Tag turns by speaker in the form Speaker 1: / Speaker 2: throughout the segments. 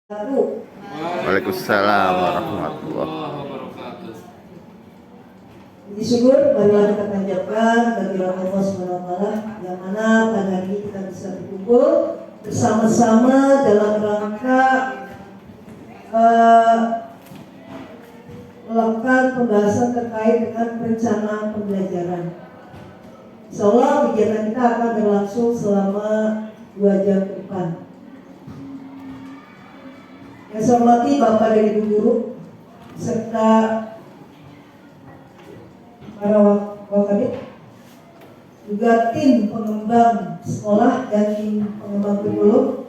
Speaker 1: Waalaikumsalam warahmatullahi
Speaker 2: wabarakatuh.
Speaker 3: Puji syukur marilah kita panjatkan bagi Allah SWT yang mana pada hari ini kita bisa berkumpul bersama-sama dalam rangka melakukan pembahasan terkait dengan perencanaan pembelajaran. Insyaallah kegiatan kita akan berlangsung selama 2 jam ke depan. Yang saya hormati Bapak dan Ibu Guru serta para wakil, juga tim pengembang sekolah dan tim pengembang kurikulum,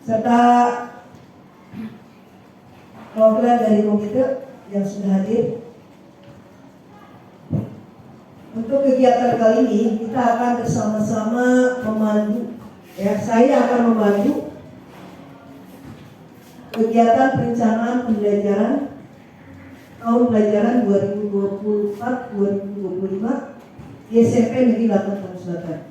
Speaker 3: serta perwakilan dari komite yang sudah hadir. Untuk kegiatan kali ini kita akan bersama-sama memandu, saya akan memandu kegiatan perencanaan pembelajaran tahun pelajaran 2024-2025 di SMP Negeri 8 Tangerang Selatan.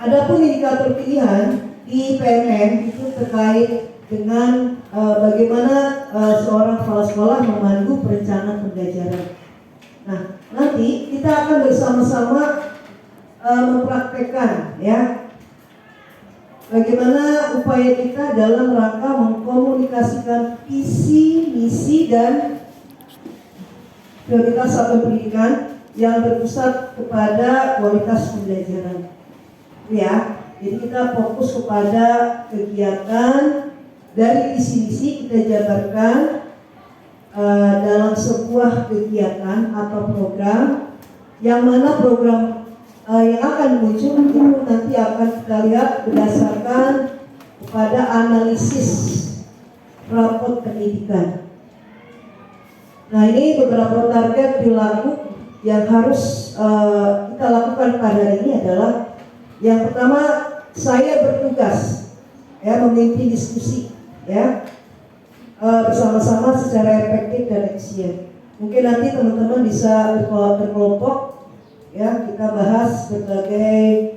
Speaker 3: Adapun indikator pilihan di PMN itu terkait dengan bagaimana seorang kepala sekolah memandu perencanaan pembelajaran. Nah, nanti kita akan bersama-sama mempraktekkan bagaimana upaya kita dalam rangka mengkomunikasikan visi, misi, dan prioritas satuan pendidikan yang berpusat kepada kualitas pembelajaran. Jadi kita fokus kepada kegiatan dari visi-misi kita jabarkan dalam sebuah kegiatan atau program, yang mana program yang akan muncul itu nanti akan kita lihat berdasarkan kepada analisis rapor pendidikan. Nah, ini beberapa target perilaku yang harus kita lakukan pada hari ini adalah, yang pertama, saya bertugas memimpin diskusi bersama-sama secara efektif dan efisien. Mungkin nanti teman-teman bisa berkelompok, kita bahas berbagai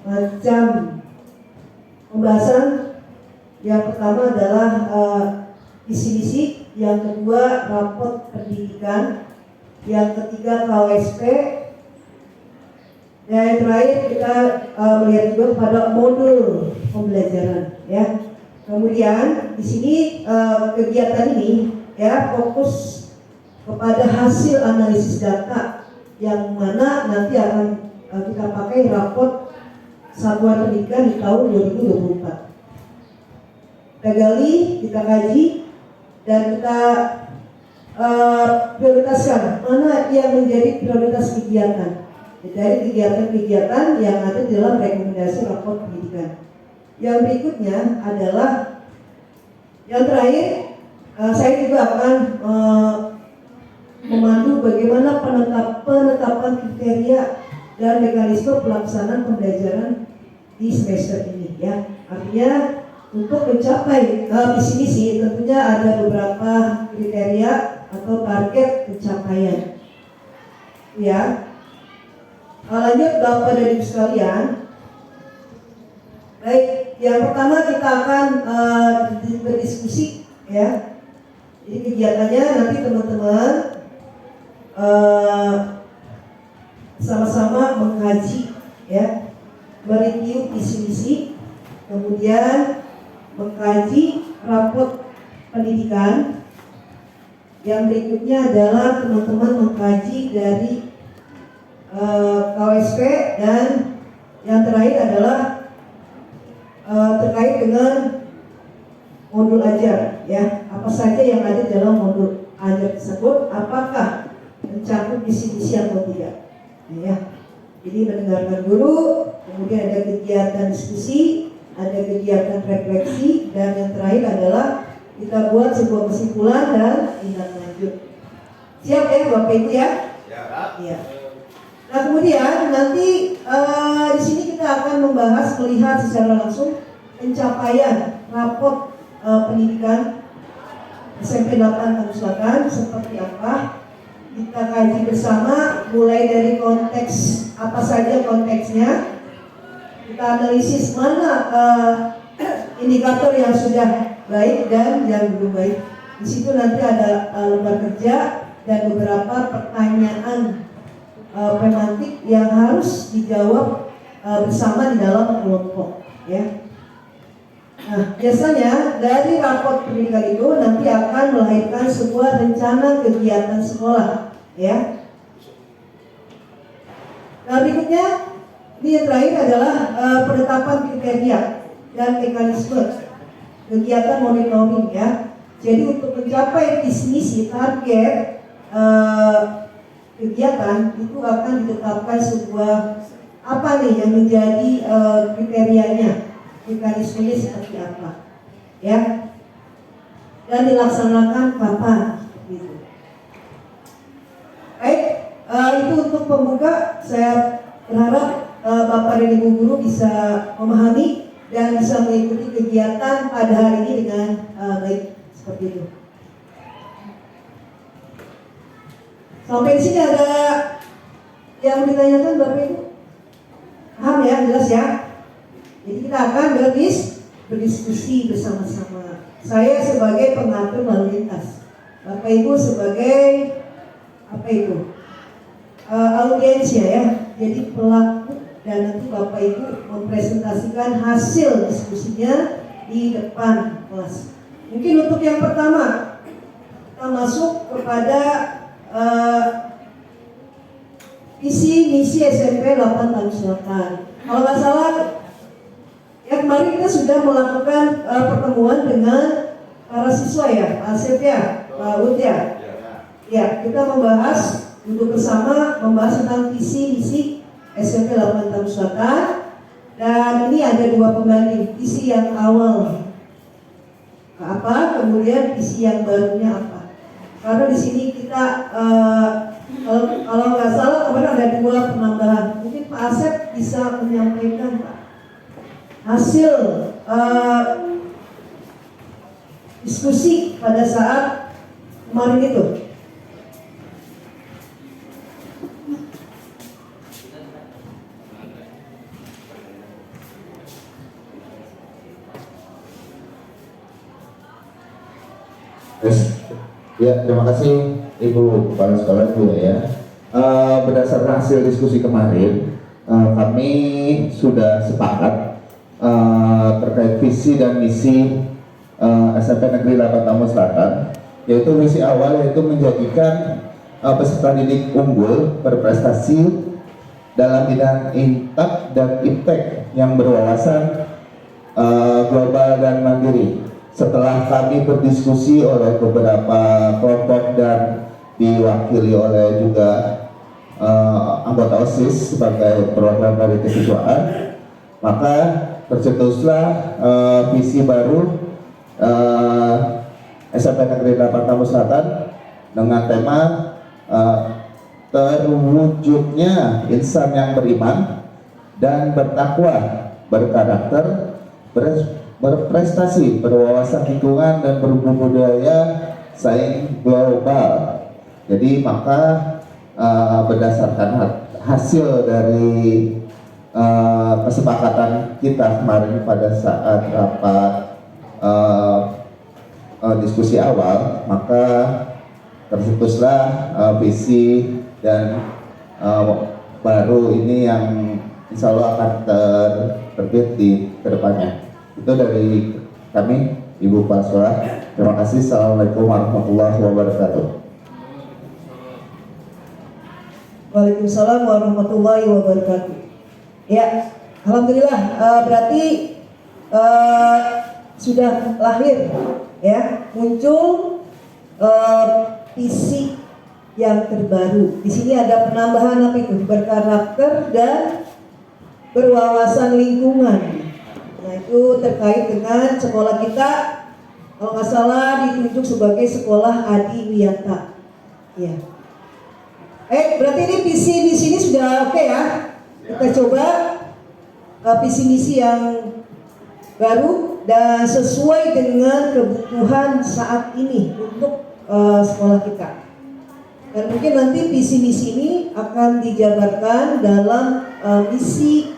Speaker 3: macam pembahasan. Yang pertama adalah visi-misi, yang kedua rapor pendidikan, yang ketiga KWSP, dan yang terakhir kita melihat juga pada modul pembelajaran. Kemudian di sini kegiatan ini fokus kepada hasil analisis data, yang mana nanti akan kita pakai raport satuan pendidikan di tahun 2024. Kita gali, kita kaji, dan kita prioritaskan mana yang menjadi prioritas kegiatan dari kegiatan-kegiatan yang ada dalam rekomendasi raport pendidikan. Yang berikutnya adalah yang terakhir, saya juga akan memandu bagaimana penetapan kriteria dan mekanisme pelaksanaan pembelajaran di semester ini. Artinya untuk mencapai visi misi tentunya ada beberapa kriteria atau target pencapaian. Lanjut Bapak dan Ibu sekalian. Baik, yang pertama kita akan berdiskusi. Jadi kegiatannya nanti teman-teman sama-sama mengkaji, mereview visi-misi, kemudian mengkaji raport pendidikan. Yang berikutnya adalah teman-teman mengkaji dari KWSP, dan yang terakhir adalah terkait dengan modul ajar, apa saja yang ada dalam modul ajar tersebut, apakah mencakup visi-misi atau tidak. Jadi mendengarkan dulu, kemudian ada kegiatan diskusi, ada kegiatan refleksi, dan yang terakhir adalah kita buat sebuah kesimpulan dan tindak lanjut. Siap Bapak Ibu ya? Iya. Nah, kemudian nanti di sini kita akan melihat secara langsung pencapaian raport pendidikan SMP 8 Tangerang Selatan seperti apa. Kita kaji bersama, mulai dari konteks apa saja konteksnya. Kita analisis mana indikator yang sudah baik dan yang belum baik. Di situ nanti ada lembar kerja dan beberapa pertanyaan pemantik yang harus dijawab bersama di dalam kelompok, ya. Nah, biasanya dari raport pendidikan itu nanti akan melahirkan sebuah rencana kegiatan sekolah, ya. Nah, berikutnya ini yang terakhir adalah penetapan kriteria dan mekanisme kegiatan monitoring, ya. Jadi untuk mencapai visi misi target kegiatan itu akan ditetapkan sebuah apa nih yang menjadi kriterianya, mekanismenya seperti apa, ya, dan dilaksanakan kapan, gitu. Baik, itu untuk pembuka. Saya berharap Bapak dan Ibu guru bisa memahami dan bisa mengikuti kegiatan pada hari ini dengan baik, seperti itu. Sampai di sini ada yang ditanyakan Bapak Ibu? Paham ya, jelas ya? Jadi kita akan berdiskusi bersama-sama. Saya sebagai pengatur lalu lintas, Bapak Ibu sebagai apa itu? Audiens ya. Jadi pelaku, dan nanti Bapak Ibu mempresentasikan hasil diskusinya di depan kelas. Mungkin untuk yang pertama kita masuk kepada visi misi SMP 8 Tamu Selatan. Kalau nggak salah, ya kemarin kita sudah melakukan pertemuan dengan para siswa ya, Pak Asep ya, Pak Ut ya. Ya, kita membahas, duduk bersama membahas tentang visi misi SMP 8 Tamu Selatan. Dan ini ada dua pembanding, visi yang awal apa, kemudian visi yang barunya apa. Karena di sini kita kalau nggak salah kemarin ada dua penambahan. Mungkin Pak Asep bisa menyampaikan Pak hasil diskusi pada saat kemarin itu.
Speaker 2: Ya, terima kasih Ibu Kepala Sekolah Bu ya. Berdasarkan hasil diskusi kemarin, kami sudah sepakat terkait visi dan misi SMP Negeri 8 Tamu Selatan, yaitu misi awal yaitu menjadikan peserta didik unggul berprestasi dalam bidang intak dan iptek yang berwawasan global dan mandiri. Setelah kami berdiskusi oleh beberapa kelompok dan diwakili oleh juga anggota OSIS sebagai perwakilan dari kesiswaan, maka tercetuslah visi baru SMP Negeri 8 Tamu Selatan dengan tema terwujudnya insan yang beriman dan bertakwa, berkarakter, berprestasi, berwawasan lingkungan dan berbudaya saing global. Jadi maka berdasarkan hasil dari kesepakatan kita kemarin pada saat rapat diskusi awal, maka tercetuslah visi dan baru ini yang insya Allah akan terbit di kedepannya. Itu dari kami, Ibu Kepala Sekolah. Terima kasih. Assalamualaikum warahmatullahi wabarakatuh.
Speaker 3: Waalaikumsalam warahmatullahi wabarakatuh. Ya, alhamdulillah, berarti sudah lahir ya, muncul visi yang terbaru. Di sini ada penambahan apa itu? Berkarakter dan berwawasan lingkungan. Nah, itu terkait dengan sekolah kita, kalau nggak salah ditunjuk sebagai sekolah Adi Wiyata. Ya. Berarti ini visi di sini sudah oke ya. Kita coba visi misi yang baru dan sesuai dengan kebutuhan saat ini untuk sekolah kita. Dan mungkin nanti visi misi ini akan dijabarkan dalam misi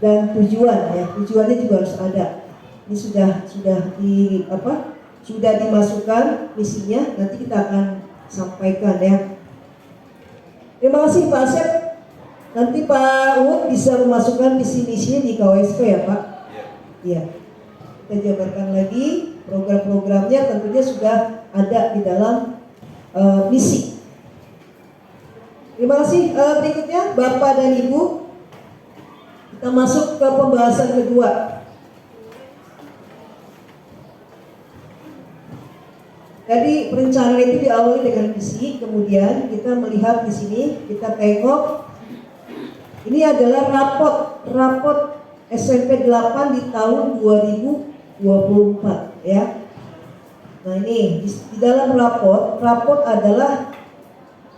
Speaker 3: dan tujuan ya. Tujuannya juga harus ada. Ini sudah dimasukkan misinya, nanti kita akan sampaikan ya. Terima kasih Pak Asep. Nanti Pak Uut bisa memasukkan misi-misinya di KWSP ya Pak. Iya. Kita jabarkan lagi program-programnya, tentunya sudah ada di dalam misi. Terima kasih. Berikutnya Bapak dan Ibu, kita masuk ke pembahasan kedua. Jadi perencanaan itu diawali dengan misi, kemudian kita melihat di sini, kita tengok ini adalah rapot SMP 8 di tahun 2024 ya. Nah ini di dalam rapot adalah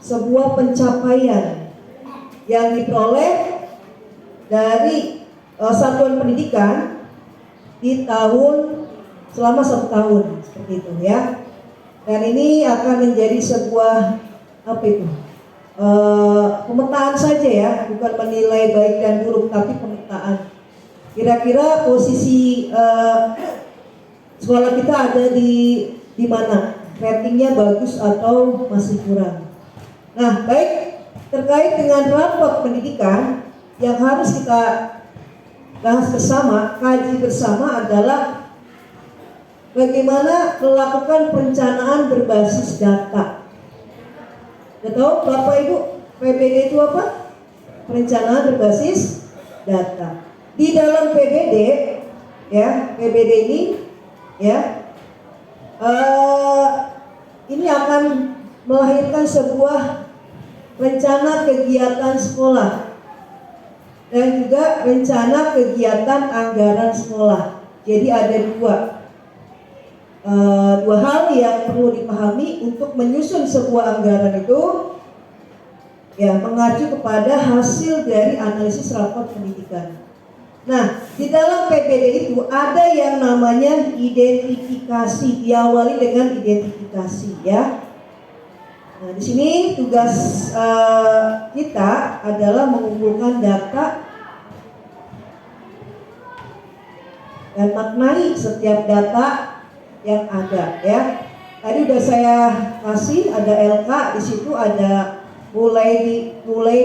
Speaker 3: sebuah pencapaian yang diperoleh dari satuan pendidikan di selama 1 tahun seperti itu ya. Dan ini akan menjadi sebuah pemetaan saja ya, bukan menilai baik dan buruk, tapi pemetaan. Kira-kira posisi sekolah kita ada di mana? Ratingnya bagus atau masih kurang? Nah, baik, terkait dengan rapot pendidikan yang harus kita bahas bersama, kaji bersama adalah bagaimana melakukan perencanaan berbasis data. Tahu Bapak Ibu, PBD itu apa? Perencanaan berbasis data. Di dalam PBD, ya, PBD ini, ya, ini akan melahirkan sebuah rencana kegiatan sekolah dan juga rencana kegiatan anggaran sekolah. Jadi ada dua hal yang perlu dipahami untuk menyusun sebuah anggaran itu, ya, mengacu kepada hasil dari analisis rapot pendidikan. Nah, di dalam PPD itu ada yang namanya identifikasi, diawali dengan identifikasi ya. Nah, di sini tugas kita adalah mengumpulkan data dan maknai setiap data yang ada ya. Tadi udah saya kasih ada LK, di situ ada mulai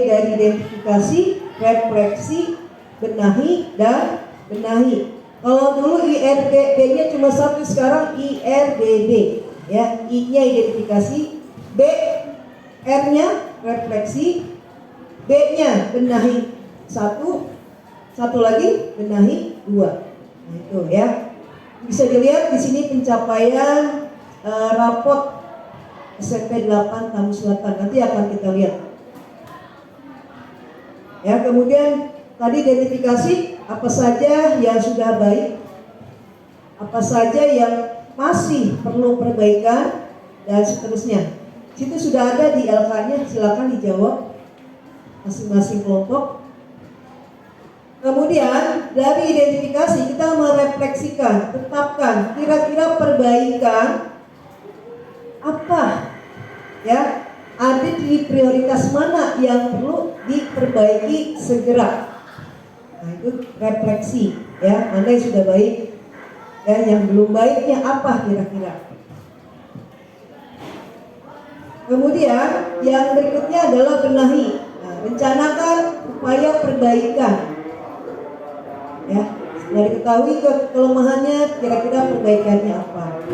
Speaker 3: dari identifikasi, refleksi, benahi dan benahi. Kalau dulu IRDB-nya cuma satu, sekarang IRDB ya. I-nya identifikasi, B R-nya refleksi, B-nya benahi satu lagi benahi 2. Nah, itu ya. Bisa dilihat di sini pencapaian rapot SMP 8 Tamu Selatan, nanti akan kita lihat. Ya, kemudian tadi identifikasi apa saja yang sudah baik, apa saja yang masih perlu perbaikan dan seterusnya. Situ sudah ada di LK-nya, silakan dijawab masing-masing kelompok. Kemudian dari identifikasi kita merefleksikan, tetapkan kira-kira perbaikan apa ya, ada di prioritas mana yang perlu diperbaiki segera. Nah, itu refleksi ya, mana yang sudah baik dan yang belum baiknya apa kira-kira. Kemudian yang berikutnya adalah benahi. Nah, rencanakan upaya perbaikan. Ya, setelah diketahui kelemahannya, kira-kira perbaikannya apa.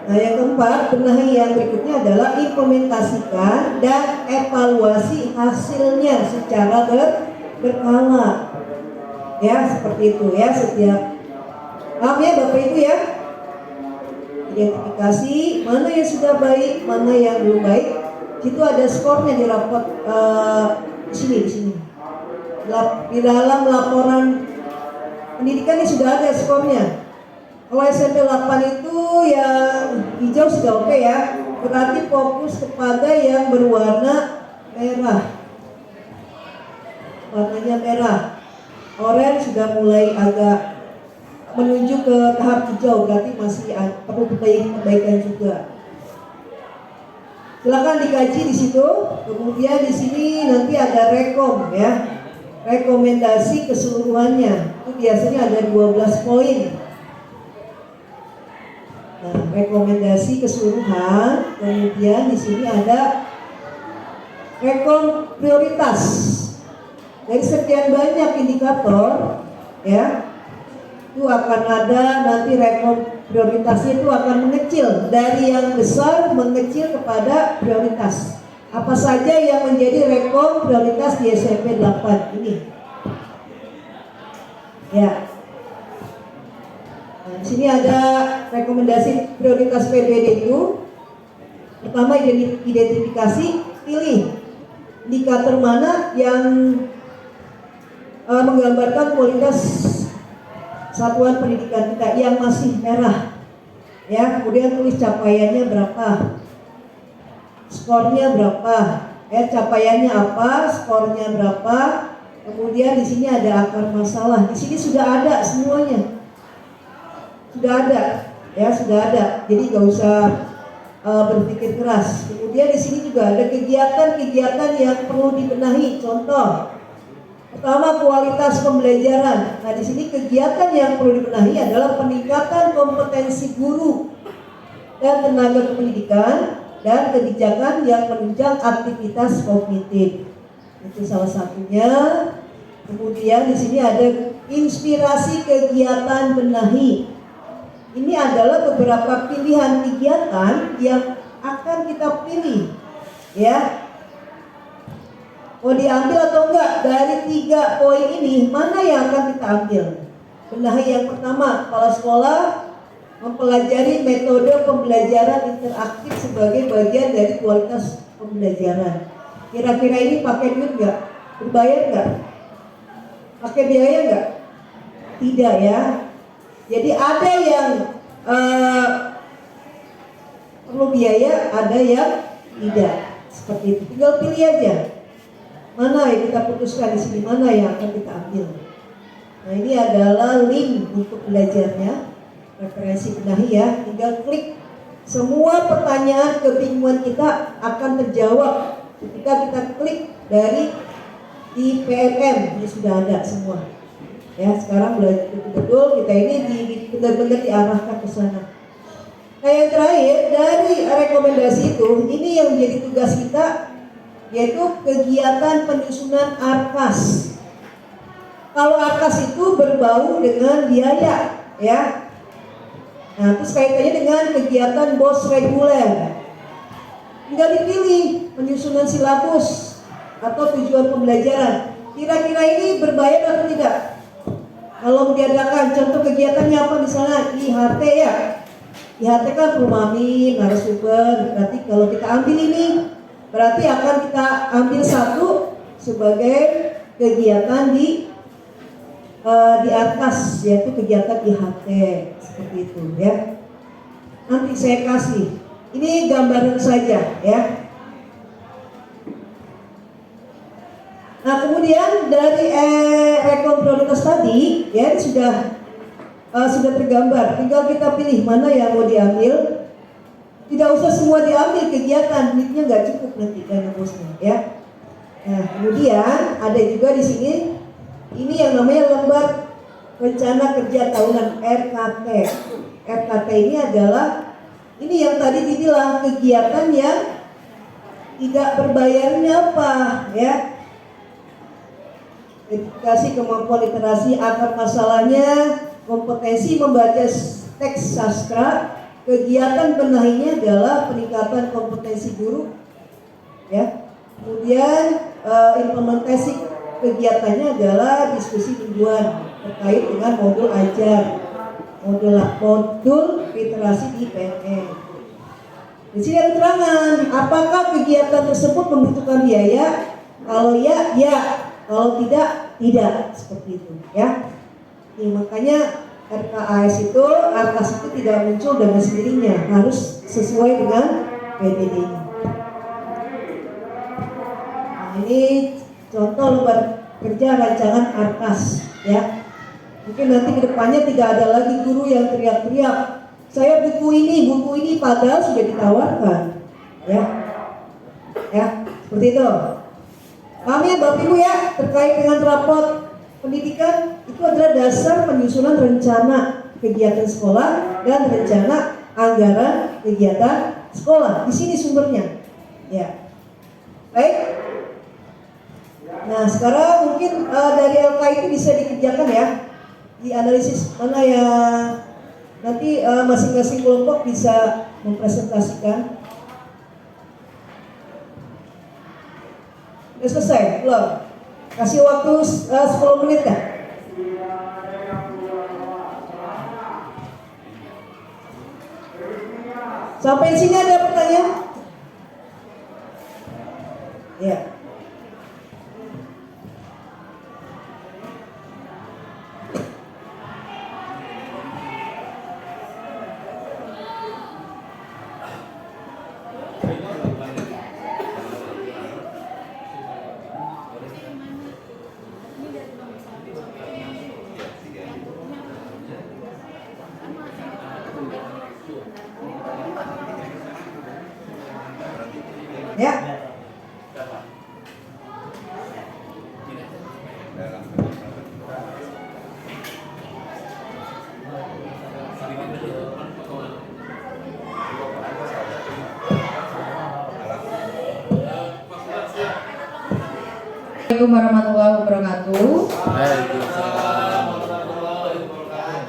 Speaker 3: Nah, yang keempat, benahi yang berikutnya adalah implementasikan dan evaluasi hasilnya secara berkala. Ya, seperti itu ya, setiap paham ya Bapak Ibu ya. Identifikasi mana yang sudah baik, mana yang belum baik. Itu ada skornya di rapot di sini. Di dalam laporan pendidikan ini sudah ada skornya. Kalau SMP 8 itu yang hijau sudah oke ya. Berarti fokus kepada yang berwarna merah. Warnanya merah. Orange sudah mulai agak menuju ke tahap hijau, berarti masih perlu perbaikan juga. Silakan dikaji di situ. Kemudian di sini nanti ada rekom ya. Rekomendasi keseluruhannya. Itu biasanya ada 12 poin. Nah, rekomendasi keseluruhan. Kemudian di sini ada rekom prioritas. Dari sekian banyak indikator ya, itu akan ada nanti rekom prioritasnya itu akan mengecil dari yang besar mengecil kepada prioritas. Apa saja yang menjadi rekom prioritas di SMP 8 ini? Ya. Nah, di sini ada rekomendasi prioritas PBD itu. Pertama, identifikasi, pilih indikator mana yang menggambarkan kualitas satuan pendidikan kita yang masih merah. Ya, kemudian tulis capaiannya berapa, skornya berapa, capaiannya apa, skornya berapa. Kemudian di sini ada akar masalah. Di sini sudah ada semuanya, sudah ada, ya sudah ada. Jadi nggak usah berpikir keras. Kemudian di sini juga ada kegiatan-kegiatan yang perlu dibenahi. Contoh, pertama kualitas pembelajaran. Nah di sini kegiatan yang perlu dibenahi adalah peningkatan kompetensi guru dan tenaga pendidikan dan kebijakan yang menunjang aktivitas kognitif. Itu salah satunya. Kemudian di sini ada inspirasi kegiatan benahi. Ini adalah beberapa pilihan kegiatan yang akan kita pilih, ya. Mau diambil atau enggak dari 3 poin ini, mana yang akan kita ambil? Benahi yang pertama, kepala sekolah mempelajari metode pembelajaran interaktif sebagai bagian dari kualitas pembelajaran. Kira-kira ini pakai duit enggak? Berbayar enggak? Pakai biaya enggak? Tidak ya. Jadi ada yang perlu biaya, ada yang tidak. Seperti itu. Tinggal pilih aja. Mana yang kita putuskan di sini, mana yang akan kita ambil. Nah ini adalah link untuk belajarnya, referensi benahi ya. Tinggal klik, semua pertanyaan kebingungan kita akan terjawab ketika kita klik dari di PMM. Ini sudah ada semua. Ya sekarang betul-betul kita ini benar-benar diarahkan ke sana. Nah yang terakhir dari rekomendasi itu, ini yang menjadi tugas kita, yaitu kegiatan penyusunan ARKAS. Kalau ARKAS itu berbau dengan biaya, ya. Nah, terus kaitannya dengan kegiatan BOS reguler. Tinggal dipilih penyusunan silabus atau tujuan pembelajaran. Kira-kira ini berbayar atau tidak? Kalau diadakan contoh kegiatannya apa, misalnya IHT ya. IHT kan perumahan, narasumber. Berarti kalau kita ambil ini, berarti akan kita ambil satu sebagai kegiatan di ARKAS, yaitu kegiatan IHT seperti itu ya. Nanti saya kasih. Ini gambaran saja ya. Nah kemudian dari rekom prioritas tadi ya sudah tergambar. Tinggal kita pilih mana yang mau diambil. Tidak usah semua diambil kegiatan, duitnya nggak cukup nanti dana bosnya ya. Nah kemudian ada juga di sini ini yang namanya lembar rencana kerja tahunan RKT. RKT ini adalah ini yang tadi dibilang kegiatan yang tidak berbayarnya apa ya. Edukasi kemampuan literasi, akar masalahnya, kompetensi membaca teks sastra. Kegiatan benahinya adalah peningkatan kompetensi guru, ya. Kemudian implementasi kegiatannya adalah diskusi mingguan terkait dengan modul ajar, modul literasi di PNN. Di sini ada keterangan apakah kegiatan tersebut membutuhkan biaya. Kalau ya, ya. Kalau tidak, tidak. Seperti itu, ya. Ini makanya RKAS itu, ARKAS itu tidak muncul dengan sendirinya, harus sesuai dengan PBD-nya. Nah, ini contoh lembar kerja rancangan ARKAS, ya. Mungkin nanti kedepannya tidak ada lagi guru yang teriak-teriak, saya buku ini, padahal sudah ditawarkan, ya. Ya, seperti itu. Paham ya Bapak Ibu ya, terkait dengan raport pendidikan itu adalah dasar penyusunan rencana kegiatan sekolah dan rencana anggaran kegiatan sekolah. Di sini sumbernya. Ya. Baik. Nah, sekarang mungkin dari LK itu bisa dikerjakan ya. Di analisis mana yang nanti masing-masing kelompok bisa mempresentasikan. Udah selesai? Belum? Kasih waktu 10 menit dah. Sampai sini ada pertanyaan? Ya. Ya.
Speaker 4: Assalamualaikum warahmatullahi wabarakatuh.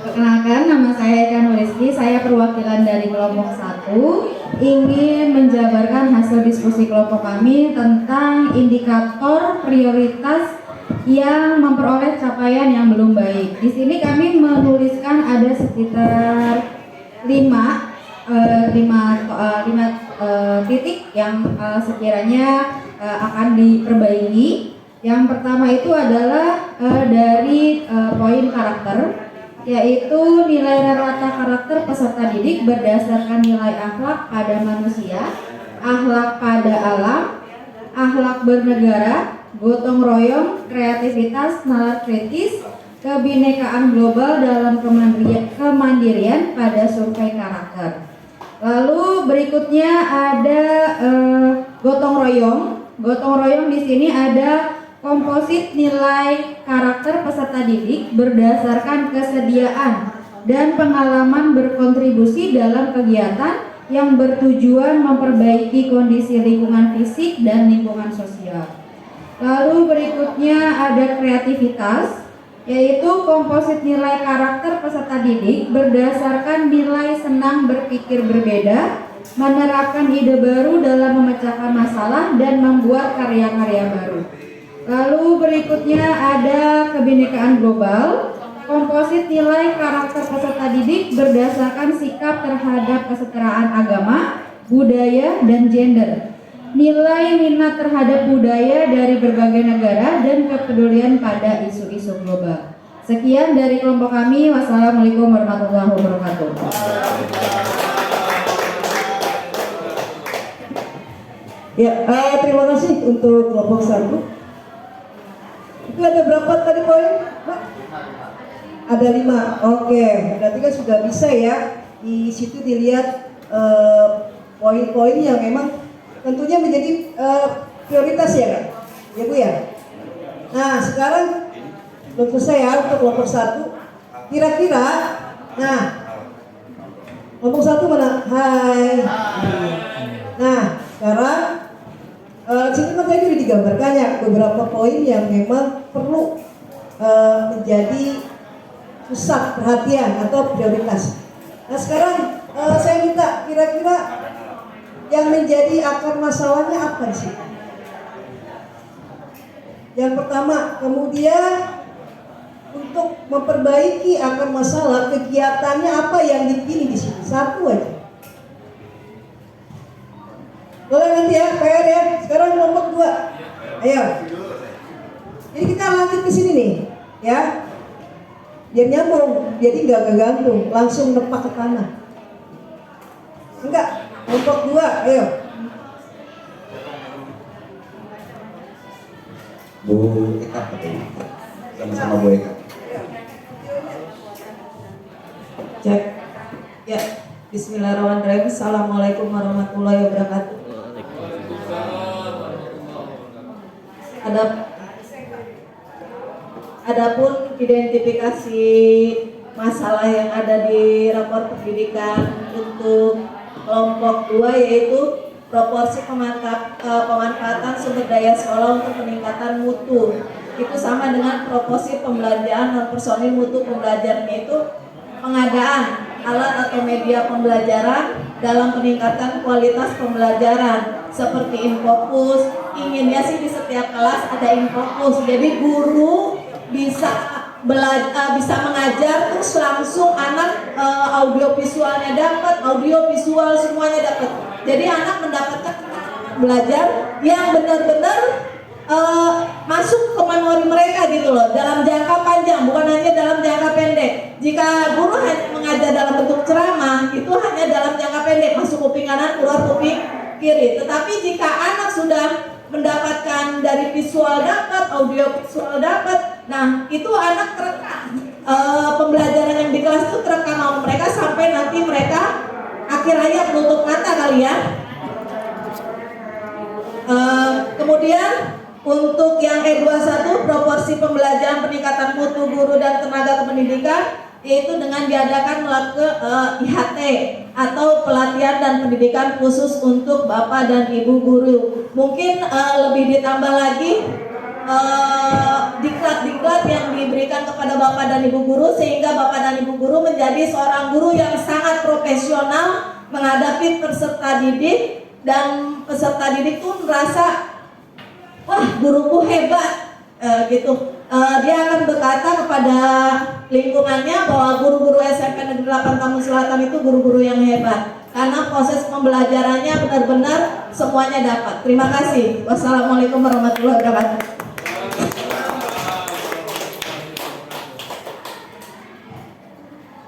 Speaker 4: Perkenalkan, nama saya Eka Nuriski. Saya perwakilan dari kelompok 1 ingin menjabarkan hasil diskusi kelompok kami tentang indikator prioritas yang memperoleh capaian yang belum baik. Di sini kami menuliskan ada sekitar 5 titik yang sekiranya akan diperbaiki. Yang pertama itu adalah dari poin karakter, yaitu nilai rata karakter peserta didik berdasarkan nilai akhlak pada manusia, akhlak pada alam, akhlak bernegara, gotong royong, kreativitas, nalar kritis, kebinekaan global dalam kemandirian pada survei karakter. Lalu berikutnya ada gotong royong. Gotong royong di sini ada komposit nilai karakter peserta didik berdasarkan kesediaan dan pengalaman berkontribusi dalam kegiatan yang bertujuan memperbaiki kondisi lingkungan fisik dan lingkungan sosial. Lalu berikutnya ada kreativitas, yaitu komposit nilai karakter peserta didik berdasarkan nilai senang berpikir berbeda, menerapkan ide baru dalam memecahkan masalah dan membuat karya-karya baru. Lalu berikutnya ada kebinekaan global. Komposit nilai karakter peserta didik berdasarkan sikap terhadap kesetaraan agama, budaya, dan gender. Nilai minat terhadap budaya dari berbagai negara dan kepedulian pada isu-isu global. Sekian dari kelompok kami. Wassalamualaikum warahmatullahi wabarakatuh.
Speaker 3: Ya, terima kasih untuk kelompok 1. Itu ada berapa tadi poin, Pak? Ada 5. Oke, berarti kan sudah bisa ya. Di situ dilihat poin-poin yang memang tentunya menjadi prioritas ya kan? Ya Bu ya. Nah sekarang belum selesai ya untuk kelompok 1. Kira-kira, nah kelompok 1 mana? Hai. Nah sekarang sini kan tadi sudah digambarkannya beberapa poin yang memang perlu menjadi pusat perhatian atau prioritas. Nah sekarang saya minta kira-kira yang menjadi akar masalahnya apa sih? Yang pertama, kemudian untuk memperbaiki akar masalah kegiatannya apa yang dipilih di sini? Satu aja. Boleh nanti ya, PR ya. Sekarang kelompok 2. Ayo. Jadi kita lanjut ke sini nih, ya. Biar nyambung, jadi nggak gantung, langsung nepak ke tanah. Enggak, kelompok 2, ayo.
Speaker 2: Bu Eka, sama-sama Bu Eka.
Speaker 5: Cek. Ya, Bismillahirrahmanirrahim. Assalamualaikum warahmatullahi wabarakatuh. Adapun identifikasi masalah yang ada di rapor pendidikan untuk kelompok 2 yaitu proporsi pemanfaatan sumber daya sekolah untuk peningkatan mutu. Itu sama dengan proporsi pembelanjaan dan personil mutu pembelajaran, yaitu pengadaan alat atau media pembelajaran dalam peningkatan kualitas pembelajaran seperti infocus. Inginnya sih di setiap kelas ada infocus, jadi guru bisa mengajar terus langsung anak audio visualnya dapat, audio visual semuanya dapat. Jadi anak mendapatkan belajar yang benar-benar masuk ke memori mereka gitu loh, dalam jangka panjang, bukan hanya dalam jangka pendek. Jika guru hanya mengajar dalam bentuk ceramah, itu hanya dalam jangka pendek, masuk kuping kanan, keluar kuping kiri. Tetapi jika anak sudah mendapatkan dari visual dapat, audio visual dapat, nah itu anak terekam, pembelajaran yang di kelas itu terekam sama mereka sampai nanti mereka akhir hayat menutup mata kali ya. Kemudian untuk yang E21 proporsi pembelajaran peningkatan mutu guru dan tenaga kependidikan, yaitu dengan diadakan melalui IHT atau pelatihan dan pendidikan khusus untuk bapak dan ibu guru. Mungkin lebih ditambah lagi diklat-diklat yang diberikan kepada bapak dan ibu guru, sehingga bapak dan ibu guru menjadi seorang guru yang sangat profesional menghadapi peserta didik, dan peserta didik pun merasa wah guruku hebat gitu. Dia akan berkata kepada lingkungannya bahwa guru-guru SMP Negeri 8 Kampung Selatan itu guru-guru yang hebat karena proses pembelajarannya benar-benar semuanya dapat. Terima kasih. Wassalamualaikum warahmatullahi wabarakatuh.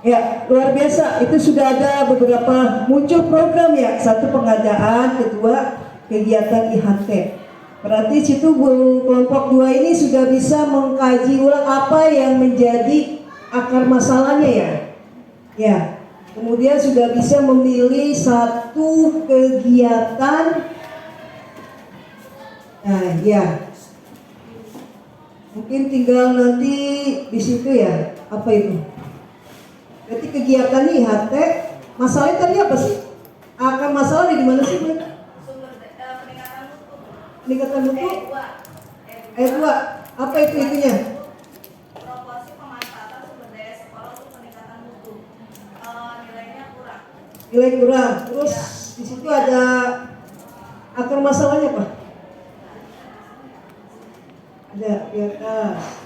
Speaker 3: Ya, luar biasa. Itu sudah ada beberapa muncul program ya. Satu pengadaan, kedua kegiatan IHT. Berarti situ kelompok 2 ini sudah bisa mengkaji ulang apa yang menjadi akar masalahnya ya. Ya. Kemudian sudah bisa memilih satu kegiatan. Nah, ya. Mungkin tinggal nanti di situ ya. Apa itu? Berarti kegiatan IHT, masalahnya tadi apa sih? Akar masalah di mana sih, Bu? Peningkatan mutu. Ayat 2. Apa itu itunya?
Speaker 5: Proporsi pemanfaatan sumber daya sekolah untuk peningkatan mutu. Nilainya kurang.
Speaker 3: Nilai kurang. Terus di situ ada akar masalahnya apa? Ada di atas.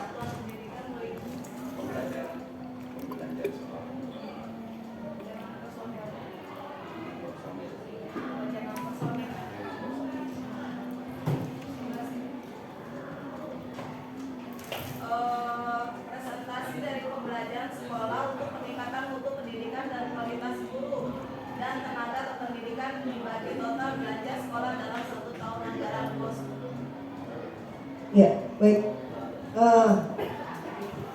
Speaker 5: Presentasi dari pembelajaran sekolah untuk peningkatan mutu pendidikan dan kualitas guru dan tenaga kependidikan dibagi total belanja sekolah dalam 1 tahun anggaran bos.
Speaker 3: Ya, baik.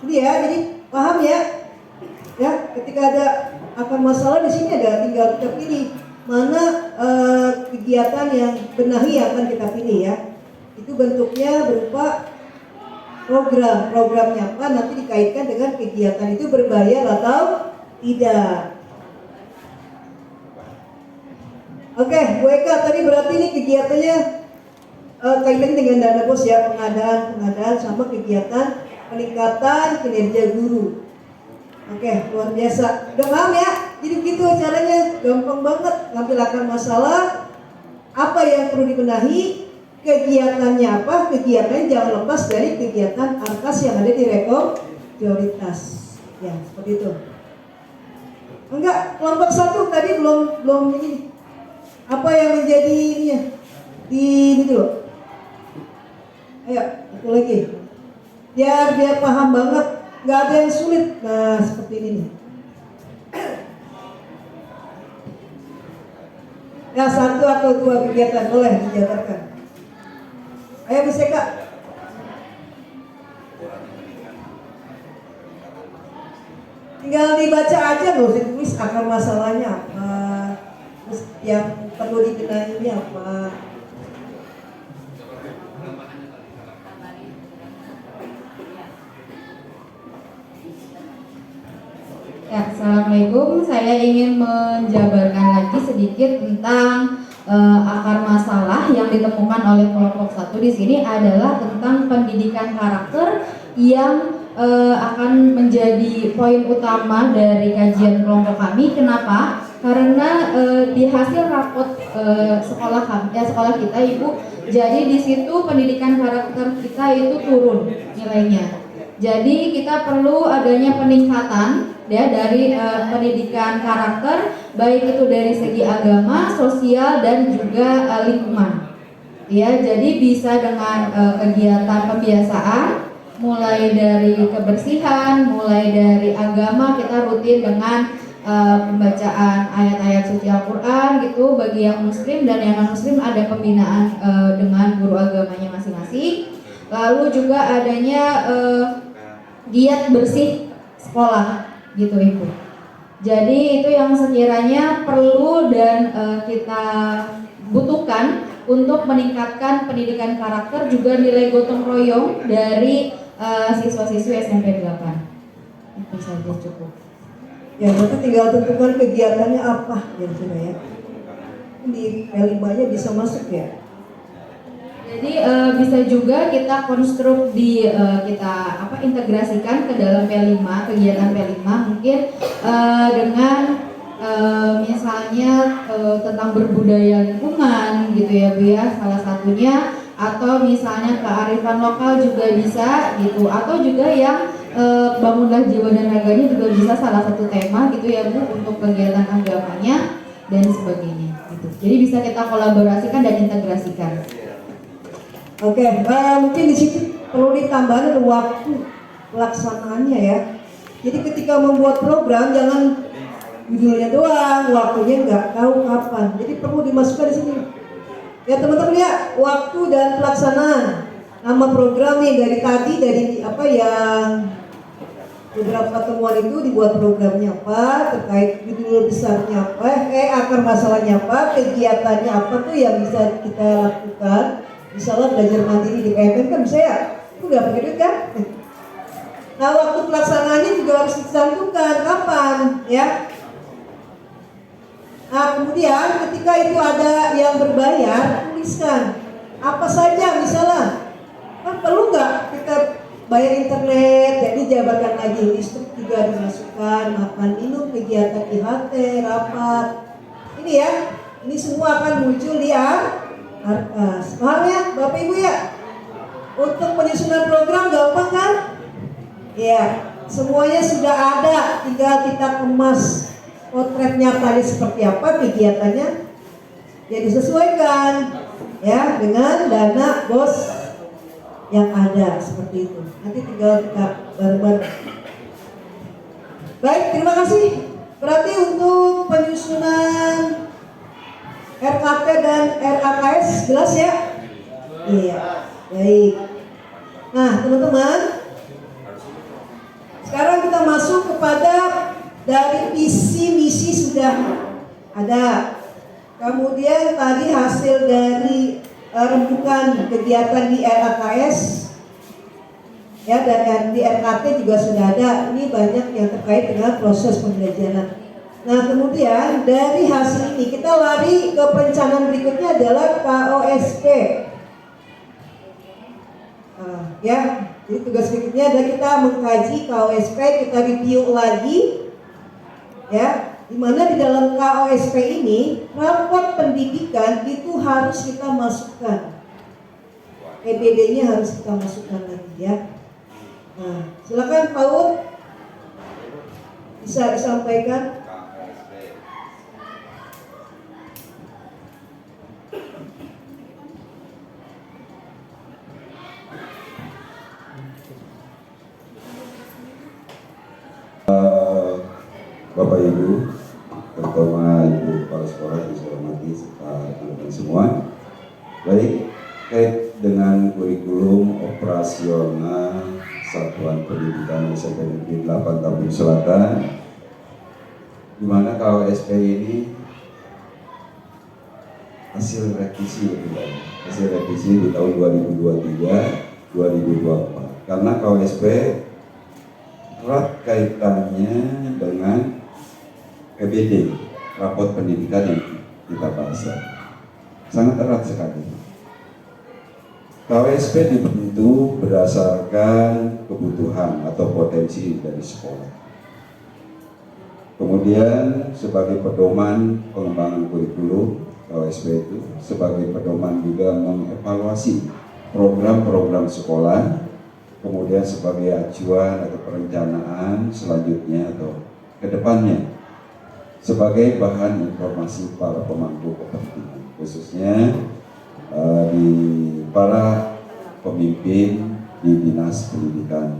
Speaker 3: Ini ya, jadi paham ya? Ya, ketika ada akar masalah di sini ada, tinggal kita pilih mana kegiatan yang benahi yang akan kita pilih ya. Itu bentuknya berupa programnya apa, nanti dikaitkan dengan kegiatan itu berbayar atau tidak. Oke, Bu Eka, tadi berarti ini kegiatannya kaitan dengan dana bos ya, pengadaan sama kegiatan peningkatan kinerja guru. Oke, luar biasa. Udah paham ya? Jadi begitu caranya, gampang banget. Ngambil akar masalah, apa yang perlu dibenahi, kegiatannya apa, kegiatannya jangan lepas dari kegiatan ARKAS yang ada di rekor prioritas. Ya, seperti itu. Enggak, kelompok 1 tadi belum ini. Apa yang menjadi ininya? Di ini dulu. Ayo, satu lagi. Biar paham banget, nggak ada yang sulit. Nah, seperti ini nih. Ya, 1 atau 2 kegiatan boleh dijabarkan. Ayo Bu Seka. Tinggal dibaca aja, nggak usah tulis akar masalahnya apa, terus yang perlu dibenahi ini apa.
Speaker 4: Ya, Assalamualaikum. Saya ingin menjabarkan lagi sedikit tentang akar masalah yang ditemukan oleh kelompok 1 di sini adalah tentang pendidikan karakter yang akan menjadi poin utama dari kajian kelompok kami. Kenapa? Karena di hasil rapot sekolah kita Ibu, jadi di situ pendidikan karakter kita itu turun nilainya. Jadi kita perlu adanya peningkatan ya dari pendidikan karakter, baik itu dari segi agama, sosial dan juga lingkungan. Ya, jadi bisa dengan kegiatan pembiasaan mulai dari kebersihan, mulai dari agama kita rutin dengan pembacaan ayat-ayat suci Al-Qur'an gitu bagi yang muslim, dan yang non muslim ada pembinaan dengan guru agamanya masing-masing. Lalu juga adanya diet bersih sekolah gitu Ibu. Jadi itu yang sekiranya perlu dan kita butuhkan untuk meningkatkan pendidikan karakter, juga nilai gotong royong dari siswa-siswi SMP 8. Itu saja cukup.
Speaker 3: Ya, berarti tinggal tentukan kegiatannya apa ya sudah ya. Di P5-nya bisa masuk ya.
Speaker 4: Jadi bisa juga kita konstruk kita integrasikan ke dalam P5, kegiatan P5 mungkin dengan misalnya tentang berbudaya lingkungan gitu ya Bu ya, salah satunya, atau misalnya kearifan lokal juga bisa gitu, atau juga yang bangunlah jiwa dan raganya juga bisa salah satu tema gitu ya Bu untuk kegiatan agamanya dan sebagainya gitu. Jadi bisa kita kolaborasikan dan integrasikan.
Speaker 3: Oke, mungkin di situ perlu ditambahkan waktu pelaksanaannya ya. Jadi ketika membuat program jangan judulnya doang, waktunya nggak tahu kapan. Jadi perlu dimasukkan di sini. Ya teman-teman ya, waktu dan pelaksanaan. Nama programnya dari tadi apa yang beberapa temuan itu dibuat programnya apa, terkait judul besarnya apa, akar masalahnya apa, kegiatannya apa tuh yang bisa kita lakukan. Misalnya belajar mandiri di PMN kan bisa ya, itu nggak pakai duit kan? Nah waktu pelaksanaannya juga harus ditentukan kapan ya. Nah kemudian ketika itu ada yang berbayar, tuliskan apa saja misalnya. Kan perlu nggak kita bayar internet, jadi jabarkan lagi listrik juga dimasukkan, makan minum, kegiatan IHT, rapat. Ini ya, ini semua akan muncul di Arkas. Paham ya Bapak Ibu ya? Untuk penyusunan program gampang kan? Ya, semuanya sudah ada, tinggal kita kemas potretnya tadi seperti apa, kegiatannya ya disesuaikan ya dengan dana bos yang ada seperti itu. Nanti tinggal kita bareng-bareng. Baik, terima kasih. Berarti untuk penyusunan RKT dan RAKS jelas ya? Iya, baik. Nah teman-teman, sekarang kita masuk kepada dari visi misi sudah ada. Kemudian tadi hasil dari rembukan kegiatan di RAKS ya, dan di RKT juga sudah ada. Ini banyak yang terkait dengan proses pembelajaran. Nah kemudian dari hasil ini kita lari ke perencanaan berikutnya adalah KOSP. Ya, jadi tugas berikutnya adalah kita mengkaji KOSP, kita review lagi, ya, dimana di dalam KOSP ini raport pendidikan itu harus kita masukkan, PBD-nya harus kita masukkan lagi ya. Nah, silakan Paul bisa disampaikan.
Speaker 6: Bapak Ibu, terutama Ibu Kepala Sekolah yang saya hormati serta teman-teman semua. Baik, terkait dengan kurikulum operasional Satuan Pendidikan SMP Negeri 8 Tambun Selatan, di mana KOSP ini hasil revisi di tahun 2023-2024. Karena KOSP erat kaitannya dengan PBD, raport pendidikan yang kita bahas. Sangat erat sekali. KWSP dibentuk berdasarkan kebutuhan atau potensi dari sekolah. Kemudian sebagai pedoman pengembangan kurikulum, KWSP itu sebagai pedoman juga mengevaluasi program-program sekolah, kemudian sebagai acuan atau perencanaan selanjutnya atau ke depannya, sebagai bahan informasi para pemangku kepentingan, khususnya di para pemimpin di Dinas Pendidikan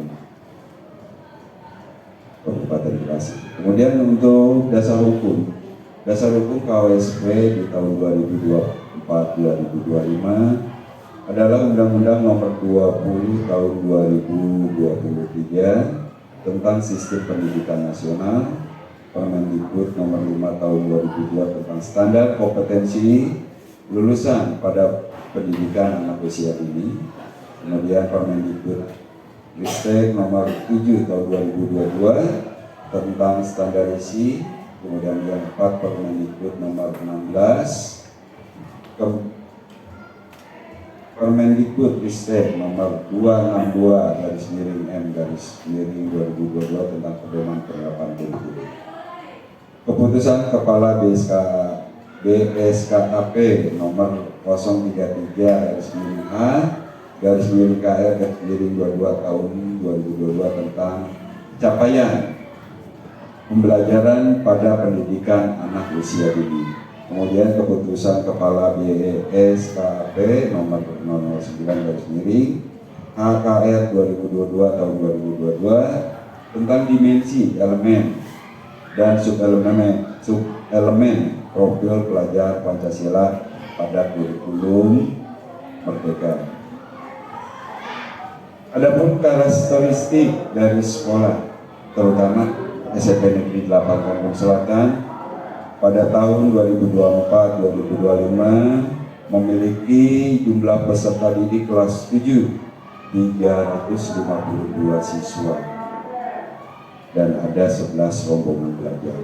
Speaker 6: Kabupaten Bekasi. Kemudian untuk dasar hukum KWSP di tahun 2024-2025 adalah Undang-Undang Nomor 20 Tahun 2023 tentang Sistem Pendidikan Nasional, Permendikbud Nomor 5 Tahun 2002 tentang standar kompetensi lulusan pada pendidikan anak usia dini, kemudian Permendikbud Ristek Nomor 7 Tahun 2022 tentang standarisasi, kemudian yang 4 Permendikbud Nomor 16, Permendikbud Ristek Nomor 262/M/2022 tentang pedoman penerapan kurikulum. Keputusan Kepala BSKAP Nomor 033/H/KR/22 tahun 2022 tentang capaian pembelajaran pada pendidikan anak usia dini. Kemudian keputusan Kepala BSKAP Nomor 009/HKR 2022 tahun 2022 tentang dimensi, elemen dan subelemen profil pelajar Pancasila pada kurikulum Merdeka. Adapun karakteristik dari sekolah, terutama SMP Negeri 8 Kampung Selatan pada tahun 2024-2025 memiliki jumlah peserta didik kelas 7 352 siswa dan ada 11 rombongan belajar.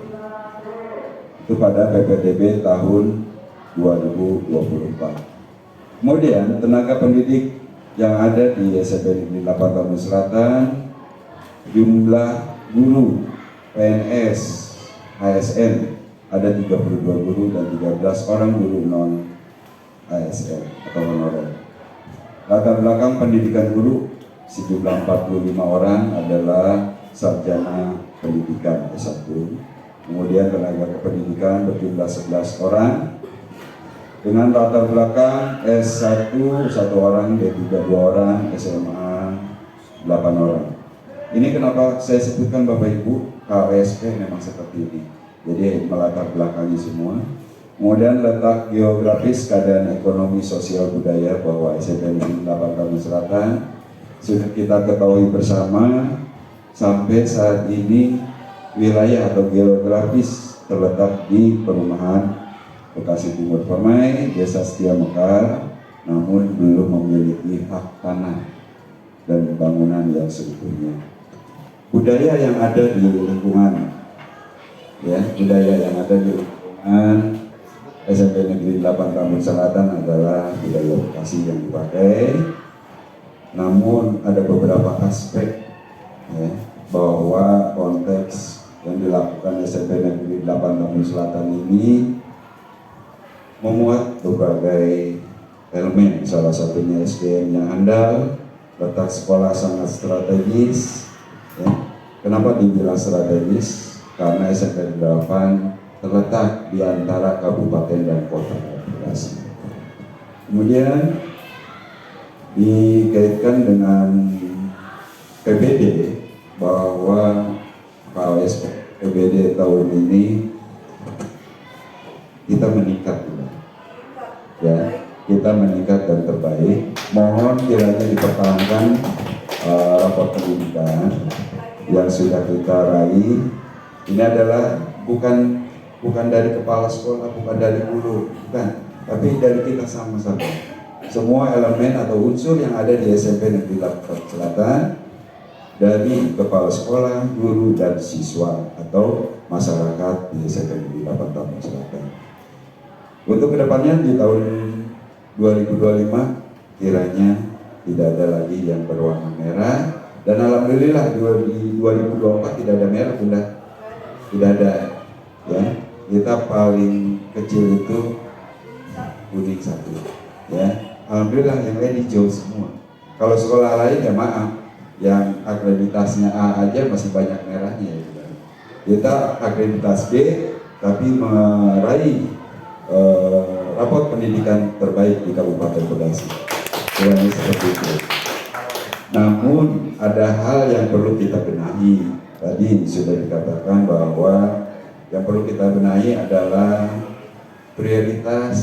Speaker 6: Itu pada PPDB tahun 2024. Kemudian tenaga pendidik yang ada di SMP Negeri 8 Kampung Selatan, jumlah guru PNS ASN ada 32 guru dan 13 orang guru non ASN atau honorer. Latar belakang pendidikan guru sejumlah 45 orang adalah sarjana pendidikan S1. Kemudian tenaga kependidikan berjumlah 11 orang dengan latar belakang S1 1 orang, D3 2 orang, SMA 8 orang. Ini kenapa saya sebutkan Bapak Ibu, KWSP memang seperti ini. Jadi melatar belakangi semua. Kemudian letak geografis, keadaan ekonomi, sosial, budaya bahwa SMP Negeri 8 Kampung Selatan sudah kita ketahui bersama sampai saat ini wilayah atau geografis terletak di perumahan Bekasi Timur Permai, Desa Setia Mekar, namun belum memiliki hak tanah dan bangunan yang seutuhnya. Budaya yang ada di lingkungan, budaya yang ada di lingkungan SMP Negeri 8 Kampung Selatan adalah budaya Bekasi yang dipakai. Namun ada beberapa aspek bahwa konteks yang dilakukan SMP Negeri 8 Kampung Selatan ini memuat berbagai elemen, salah satunya SDM yang andal, letak sekolah sangat strategis. Kenapa dibilang strategis? Karena SMP 8 terletak di antara kabupaten dan kota Bekasi. Kemudian dikaitkan dengan PBD bahwa KWSP PBD tahun ini kita meningkat, kita meningkat dan terbaik. Mohon kiranya dipertahankan rapor pendidikan yang sudah kita raih. Ini adalah bukan dari kepala sekolah, bukan dari guru, bukan, tapi dari kita sama-sama. Semua elemen atau unsur yang ada di SMP Negeri 8 Selatan dari kepala sekolah, guru, dan siswa atau masyarakat di SMK Dapatan Masyarakat. Untuk kedepannya di tahun 2025 kiranya tidak ada lagi yang berwarna merah, dan alhamdulillah di 2024 tidak ada merah, tidak ada ya. Kita paling kecil itu kuning 1 ya. Alhamdulillah yang lain hijau semua. Kalau sekolah lain ya maaf, yang akreditasinya A aja masih banyak merahnya ya. Kita akreditas B tapi meraih raport pendidikan terbaik di Kabupaten Bekasi. Kurangnya seperti itu. Namun ada hal yang perlu kita benahi. Tadi sudah dikatakan bahwa yang perlu kita benahi adalah prioritas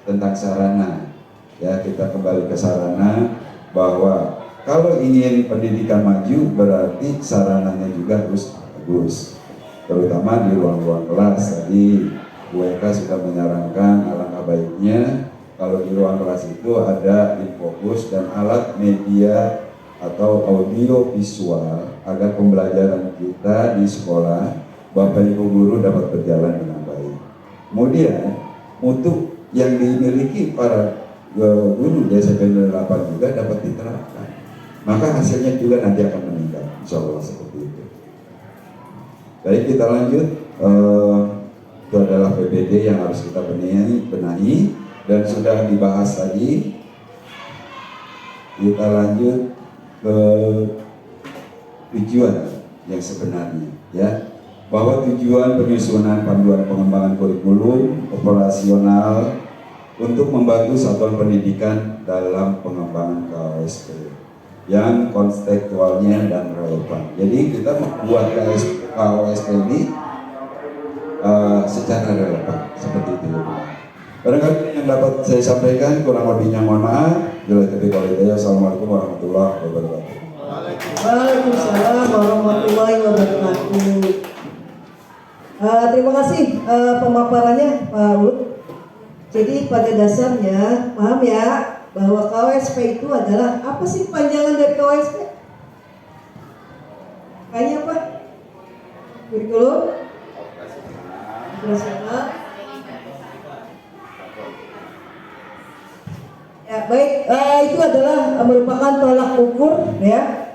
Speaker 6: tentang sarana. Ya, kita kembali ke sarana, bahwa kalau ingin pendidikan maju berarti sarananya juga harus bagus. Terutama di ruang-ruang kelas. Tadi Bu Eka sudah menyarankan alangkah baiknya kalau di ruang kelas itu ada infocus dan alat media atau audio visual agar pembelajaran kita di sekolah Bapak Ibu guru dapat berjalan dengan baik. Kemudian mutu yang dimiliki para guru di SMP 8 juga dapat diterapkan. Maka hasilnya juga nanti akan meningkat, insya Allah seperti itu. Baik, kita lanjut. Itu adalah PPD yang harus kita benahi dan sudah dibahas tadi. Kita lanjut ke tujuan yang sebenarnya, ya, bahwa tujuan penyusunan panduan pengembangan kurikulum operasional untuk membantu satuan pendidikan dalam pengembangan KOSP yang kontekstualnya dan relevan. Jadi kita membuat KOSP ini secara relevan seperti itu. Barangkali yang dapat saya sampaikan, kurang lebihnya mohon maaf. Assalamualaikum warahmatullahi wabarakatuh.
Speaker 3: Waalaikumsalam warahmatullahi wabarakatuh. Terima kasih pemaparannya Pak Lut. Jadi pada dasarnya paham ya bahwa KOSP itu adalah apa sih panjangan dari KOSP? Kayaknya apa? Kurikulum operasional. Ya baik, itu adalah merupakan tolak ukur ya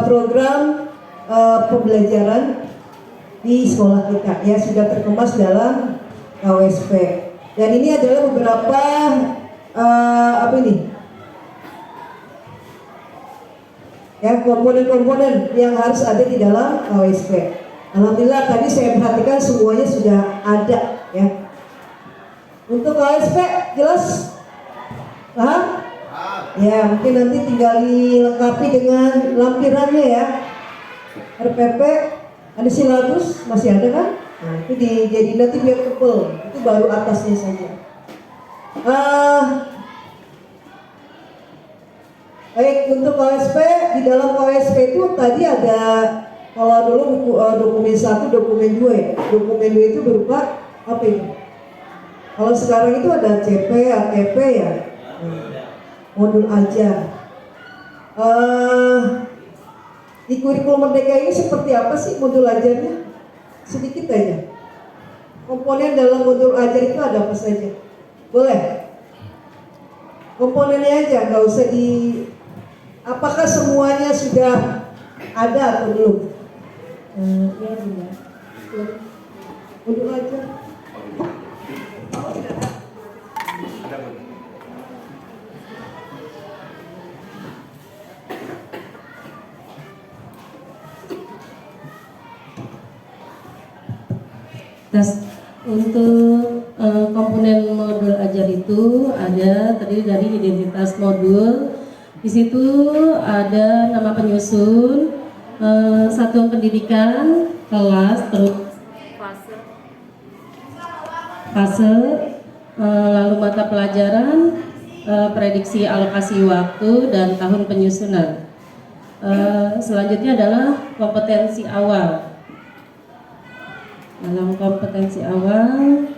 Speaker 3: program pembelajaran di sekolah kita ya, sudah terkemas dalam KOSP. Dan ini adalah beberapa ya komponen-komponen yang harus ada di dalam KOSP. Alhamdulillah tadi saya perhatikan semuanya sudah ada ya. Untuk KOSP jelas? Paham? Ya mungkin nanti tinggal dilengkapi dengan lampirannya ya. RPP ada silabus masih ada kan? Nah itu jadi nanti biar tebel, itu baru atasnya saja. Baik, untuk KOSP, di dalam KOSP itu tadi ada, kalau dulu dokumen 1, dokumen 2 ya. Dokumen 2 itu berupa apa itu? Kalau sekarang itu ada CP, ATP ya, modul ajar. Di kurikulum Merdeka ini seperti apa sih modul ajarnya? Sedikit aja. Komponen dalam modul ajar itu ada apa saja? Boleh? Komponennya aja, nggak usah di. Apakah semuanya sudah ada atau belum? Ya benar. Modul ajar.
Speaker 7: Untuk komponen modul ajar itu ada terdiri dari identitas modul. Di situ ada nama penyusun, satuan pendidikan, kelas, terus fase, lalu mata pelajaran, prediksi alokasi waktu dan tahun penyusunan. Selanjutnya adalah kompetensi awal. Dalam kompetensi awal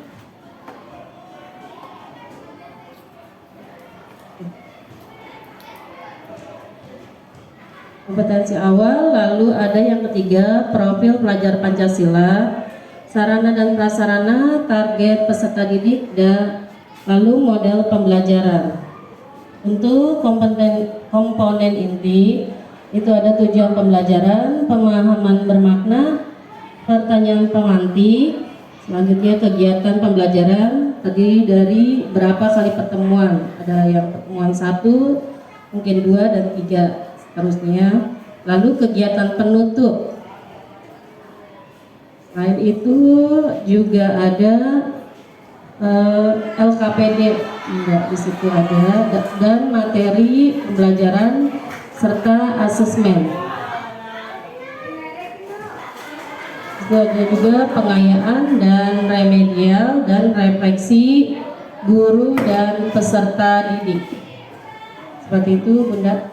Speaker 7: kompetensi awal. Lalu ada yang ketiga, profil pelajar Pancasila, sarana dan prasarana, target peserta didik, dan lalu model pembelajaran. Untuk komponen inti itu ada tujuan pembelajaran, pemahaman bermakna, pertanyaan pemantik, selanjutnya kegiatan pembelajaran terdiri dari berapa kali pertemuan, ada yang pertemuan 1, mungkin 2 dan 3 seterusnya. Lalu kegiatan penutup. Selain itu juga ada LKPD, di situ ada, dan materi pembelajaran serta asesmen. Itu ada juga pengayaan dan remedial dan refleksi guru dan peserta didik. Seperti itu, Bunda.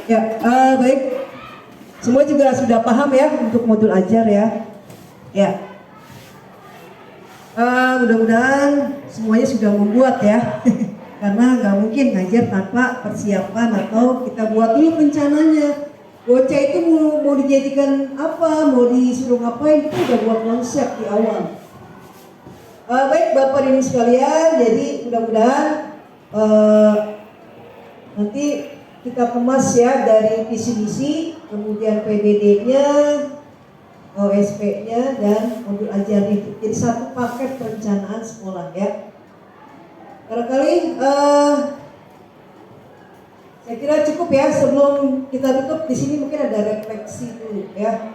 Speaker 3: Ya, baik. Semua juga sudah paham ya untuk modul ajar ya. Ya. Mudah-mudahan semuanya sudah membuat ya. Karena nggak mungkin ngajar tanpa persiapan atau kita buat dulu rencananya. Bocah itu mau dijadikan apa, mau disuruh ngapain, kita udah buat konsep di awal. Baik Bapak dan Ibu sekalian, jadi mudah-mudahan nanti kita kemas ya dari visi misi, kemudian PBD-nya, OSP-nya, dan modul ajar itu. Jadi satu paket perencanaan sekolah ya. Barangkali saya kira cukup ya. Sebelum kita tutup di sini mungkin ada refleksi dulu ya.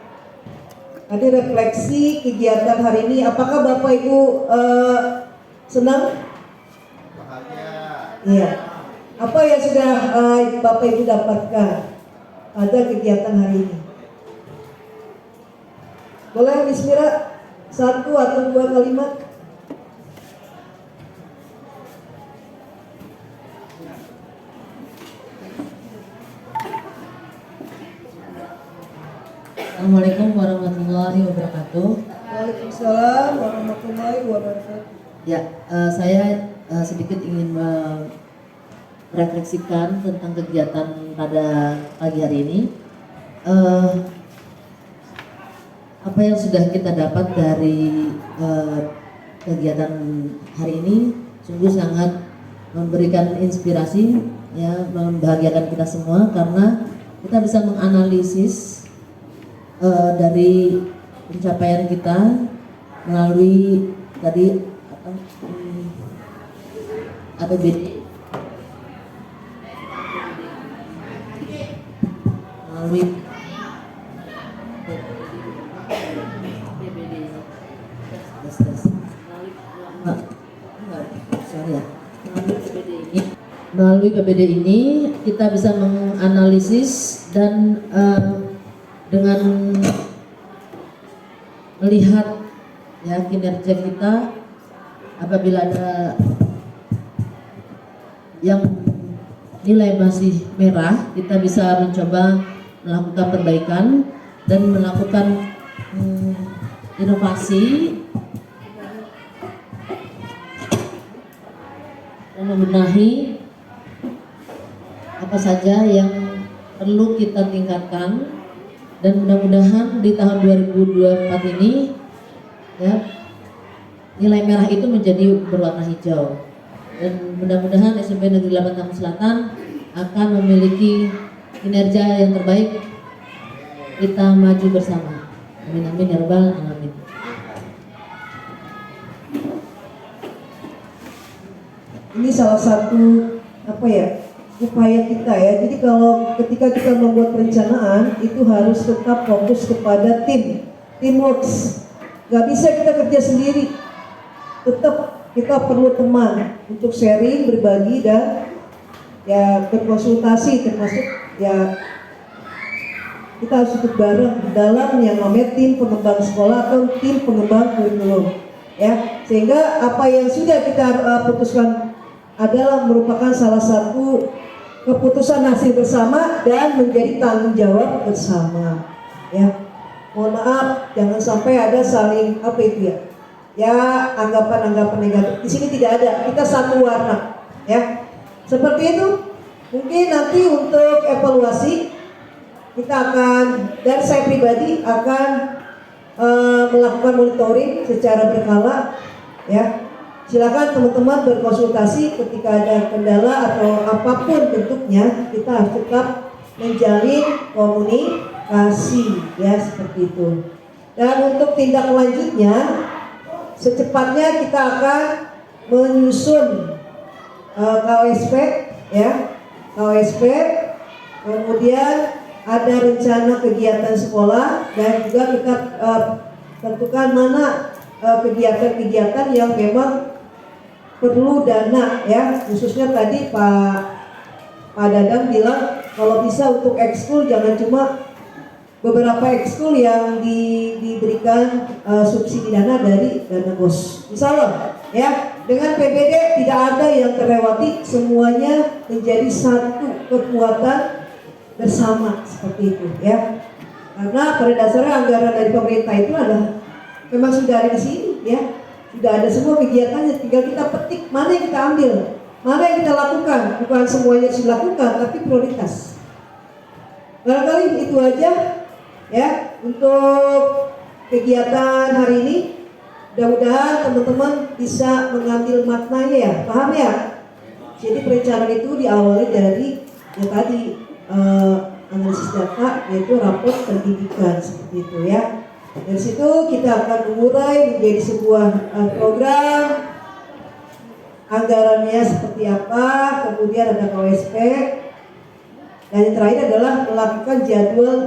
Speaker 3: Ada refleksi kegiatan hari ini. Apakah Bapak Ibu senang? Iya. Apa yang sudah Bapak Ibu dapatkan pada kegiatan hari ini? Boleh Miss Mira 1 atau 2 kalimat?
Speaker 8: Assalamualaikum warahmatullahi wabarakatuh.
Speaker 3: Waalaikumsalam warahmatullahi wabarakatuh.
Speaker 8: Ya, saya sedikit ingin merefleksikan tentang kegiatan pada pagi hari ini. Apa yang sudah kita dapat dari kegiatan hari ini sungguh sangat memberikan inspirasi, ya, membahagiakan kita semua karena kita bisa menganalisis dari pencapaian kita melalui tadi APBD, melalui melalui PBD ini kita bisa menganalisis dan dengan melihat ya kinerja kita. Apabila ada yang nilai masih merah, kita bisa mencoba melakukan perbaikan dan melakukan inovasi dan membenahi apa saja yang perlu kita tingkatkan. Dan mudah-mudahan di tahun 2024 ini ya nilai merah itu menjadi berwarna hijau, dan mudah-mudahan SMP Negeri 8 Tambun Selatan akan memiliki kinerja yang terbaik. Kita maju bersama. Amin amin ya rabbal alamin.
Speaker 3: Ini salah satu upaya kita ya. Jadi kalau ketika kita membuat perencanaan itu harus tetap fokus kepada teamwork. Gak bisa kita kerja sendiri. Tetap kita perlu teman untuk sharing, berbagi, dan ya berkonsultasi, termasuk ya kita harus ikut bareng dalam yang namanya tim pengembang sekolah atau tim pengembang kurikulum ya, sehingga apa yang sudah kita putuskan adalah merupakan salah satu keputusan hasil bersama dan menjadi tanggung jawab bersama ya. Mohon maaf, jangan sampai ada saling anggapan-anggapan negatif. Di sini tidak ada, kita satu warna ya. Seperti itu. Mungkin nanti untuk evaluasi kita akan, dan saya pribadi akan melakukan monitoring secara berkala, ya. Silakan teman-teman berkonsultasi ketika ada kendala atau apapun bentuknya, kita harus tetap menjalin komunikasi, ya, seperti itu. Dan untuk tindak lanjutnya, secepatnya kita akan menyusun KOSP, ya, KOSP, kemudian ada rencana kegiatan sekolah, dan juga kita tentukan mana kegiatan-kegiatan yang memang perlu dana, ya. Khususnya tadi Pak Dadang bilang kalau bisa untuk ekskul jangan cuma beberapa ekskul yang diberikan subsidi dana dari dana BOS. Misalnya, ya, dengan PBD tidak ada yang terlewati, semuanya menjadi satu kekuatan bersama, seperti itu, ya. Karena pada dasarnya anggaran dari pemerintah itu adalah memang sudah ada di sini, ya. Sudah ada semua kegiatannya, tinggal kita petik mana yang kita ambil, mana yang kita lakukan. Bukan semuanya harus dilakukan, tapi prioritas. Barangkali itu aja, ya, untuk kegiatan hari ini. Mudah-mudahan teman-teman bisa mengambil maknanya, ya, paham ya? Jadi perencanaan itu diawali dari yang tadi analisis data, yaitu rapor pendidikan, seperti itu, ya. Dari situ kita akan mengurai menjadi sebuah program, anggarannya seperti apa, kemudian ada KOSP, dan yang terakhir adalah melakukan jadwal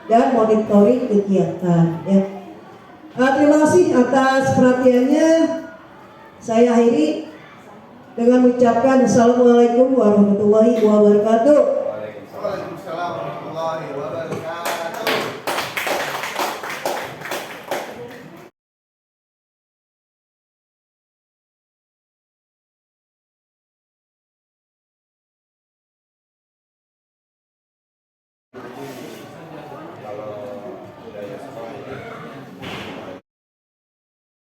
Speaker 3: dan monitoring kegiatan, ya. Terima kasih atas perhatiannya. Saya akhiri dengan mengucapkan Assalamualaikum warahmatullahi wabarakatuh.